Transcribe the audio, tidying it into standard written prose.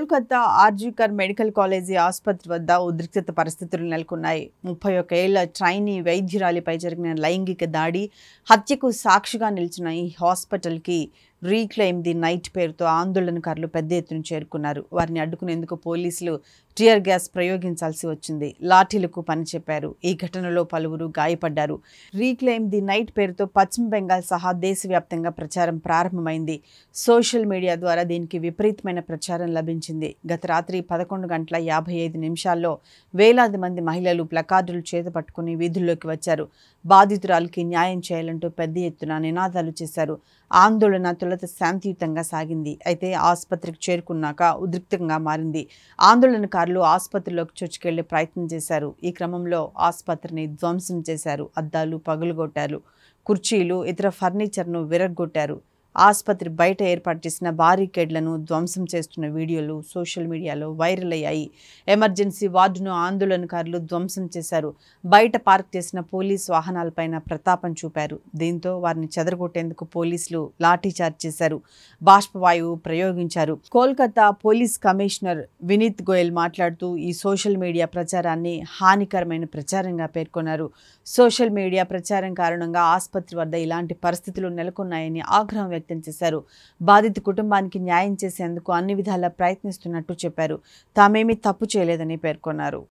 Kolkata RG Kar medical college ఆసుపత్రి వద్ద ఉద్రిక్తత పరిస్థితులు నెలకొన్నాయి. 31 ఏళ్ల ట్రైనీ వైద్యురాలిపై జరిగిన లైంగిక దాడి, హత్యకు సాక్షిగా నిలిచిన ఈ హాస్పిటల్కి రీక్లెయిమ్ ది నైట్ పేరుతో ఆందోళనకారులు పెద్ద ఎత్తున చేరుకున్నారు. వారిని అడ్డుకునేందుకు పోలీసులు టియర్ గ్యాస్ ప్రయోగించాల్సి వచ్చింది. లాఠీలకు పనిచెప్పారు. ఈ ఘటనలో పలువురు గాయపడ్డారు. రీక్లెయిమ్ ది నైట్ పేరుతో పశ్చిమ బెంగాల్ సహా దేశవ్యాప్తంగా ప్రచారం ప్రారంభమైంది. సోషల్ మీడియా ద్వారా దీనికి విపరీతమైన ప్రచారం లభించింది. గత రాత్రి 11:55 వేలాది మంది మహిళలు ప్లకార్డులు చేతపట్టుకుని వీధుల్లోకి వచ్చారు. బాధితురాలికి న్యాయం చేయాలంటూ పెద్ద ఎత్తున నినాదాలు చేశారు. ఆందోళన తొలుత శాంతియుతంగా సాగింది. అయితే ఆసుపత్రికి చేరుకున్నాక ఉద్రిక్తంగా మారింది. ఆందోళనకారులు ఆసుపత్రిలోకి చొచ్చుకెళ్లే ప్రయత్నం చేశారు. ఈ క్రమంలో ఆసుపత్రిని ధ్వంసం చేశారు. అద్దాలు పగులగొట్టారు. కుర్చీలు, ఇతర ఫర్నిచర్ను విరగ్గొట్టారు. ఆసుపత్రి బయట ఏర్పాటు చేసిన బారికేడ్లను ధ్వంసం చేస్తున్న వీడియోలు సోషల్ మీడియాలో వైరల్ అయ్యాయి. ఎమర్జెన్సీ వార్డును ఆందోళనకారులు ధ్వంసం చేశారు. బయట పార్క్ చేసిన పోలీసు వాహనాలపైన ప్రతాపం చూపారు. దీంతో వారిని చెదరగొట్టేందుకు పోలీసులు లాఠీచార్జ్ చేశారు. బాష్పవాయువు ప్రయోగించారు. కోల్కతా పోలీస్ కమిషనర్ వినీత్ గోయల్ మాట్లాడుతూ ఈ సోషల్ మీడియా ప్రచారాన్ని హానికరమైన ప్రచారంగా పేర్కొన్నారు. సోషల్ మీడియా ప్రచారం కారణంగా ఆసుపత్రి వద్ద ఇలాంటి పరిస్థితులు నెలకొన్నాయని ఆగ్రహం వ్యక్తం చేశారు. బాధిత కుటుంబానికి న్యాయం చేసేందుకు అన్ని విధాలా ప్రయత్నిస్తున్నట్టు చెప్పారు. తామేమీ తప్పు చేయలేదని పేర్కొన్నారు.